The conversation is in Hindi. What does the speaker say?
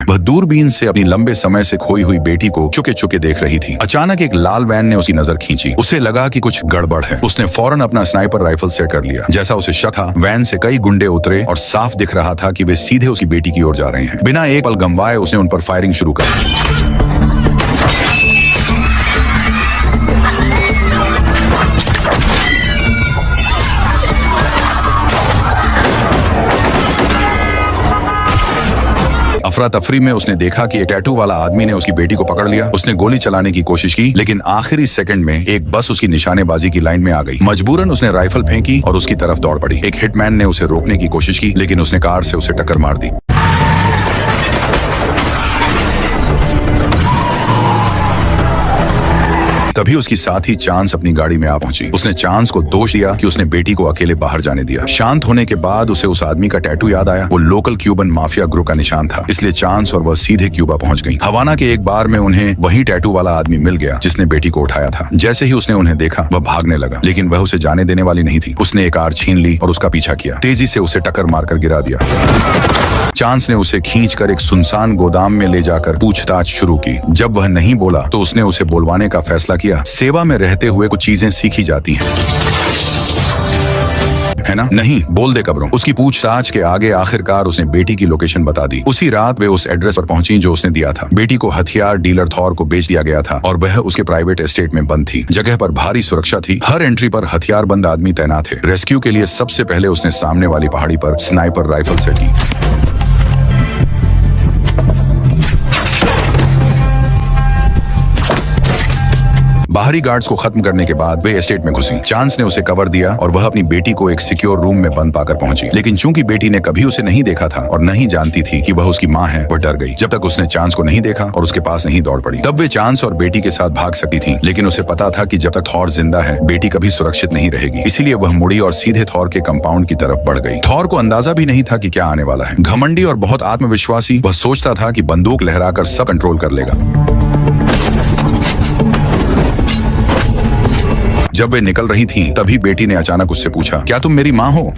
वह दूरबीन से अपनी लंबे समय से खोई हुई बेटी को चुके चुके देख रही थी। अचानक एक लाल वैन ने उसकी नजर खींची। उसे लगा कि कुछ गड़बड़ है। उसने फौरन अपना स्नाइपर राइफल सेट कर लिया। जैसा उसे शक था, वैन से कई गुंडे उतरे और साफ दिख रहा था कि वे सीधे उसकी बेटी की ओर जा रहे हैं। बिना एक पल गंवाए उसने उन पर फायरिंग शुरू कर दी। अफरा तफरी में उसने देखा कि एक टैटू वाला आदमी ने उसकी बेटी को पकड़ लिया। उसने गोली चलाने की कोशिश की, लेकिन आखिरी सेकंड में एक बस उसकी निशानेबाजी की लाइन में आ गई। मजबूरन उसने राइफल फेंकी और उसकी तरफ दौड़ पड़ी। एक हिटमैन ने उसे रोकने की कोशिश की, लेकिन उसने कार से उसे टक्कर मार दी। तभी उसकी साथी चांस अपनी गाड़ी में आ पहुंची। उसने चांस को दोष दिया कि उसने बेटी को अकेले बाहर जाने दिया। शांत होने के बाद उसे उस आदमी का टैटू याद आया। वो लोकल क्यूबन माफिया ग्रुप का निशान था। इसलिए चांस और वह सीधे क्यूबा पहुंच गई। हवाना के एक बार में उन्हें वही टैटू वाला आदमी मिल गया जिसने बेटी को उठाया था। जैसे ही उसने उन्हें देखा, वह भागने लगा, लेकिन वह उसे जाने देने वाली नहीं थी। उसने एक कार छीन ली और उसका पीछा किया। तेजी से उसे टक्कर मारकर गिरा दिया। चांस ने उसे खींचकर एक सुनसान गोदाम में ले जाकर पूछताछ शुरू की। जब वह नहीं बोला तो उसने उसे बुलवाने का फैसला किया। सेवा में रहते हुए कुछ चीजें सीखी जाती हैं, है ना? नहीं, बोल दे कब्रों। उसकी पूछताछ के आगे आखिरकार उसने बेटी की लोकेशन बता दी। उसी रात वे उस एड्रेस पर पहुंची जो उसने दिया था। बेटी को हथियार डीलर थॉर को बेच दिया गया था और वह उसके प्राइवेट एस्टेट में बंद थी। जगह पर भारी सुरक्षा थी। हर एंट्री पर हथियारबंद आदमी तैनात थे। रेस्क्यू के लिए सबसे पहले उसने सामने वाली पहाड़ी पर स्नाइपर राइफल सेट की। बाहरी गार्ड्स को खत्म करने के बाद वे एस्टेट में घुसी। चांस ने उसे कवर दिया और वह अपनी बेटी को एक सिक्योर रूम में बंद पाकर पहुंची। लेकिन चूंकि बेटी ने कभी उसे नहीं देखा था और नहीं जानती थी कि वह उसकी मां है, वह डर गई। जब तक उसने चांस को नहीं देखा और उसके पास नहीं दौड़ पड़ी। तब वे चांस और बेटी के साथ भाग सकती थी, लेकिन उसे पता था कि जब तक थॉर जिंदा है, बेटी कभी सुरक्षित नहीं रहेगी। इसीलिए वह मुड़ी और सीधे थॉर के कंपाउंड की तरफ बढ़ गई। थॉर को अंदाजा भी नहीं था कि क्या आने वाला है। घमंडी और बहुत आत्मविश्वासी, वह सोचता था कि बंदूक लहराकर सब कंट्रोल कर लेगा। जब वे निकल रही थीं, तभी बेटी ने अचानक उससे पूछा, क्या तुम मेरी माँ हो?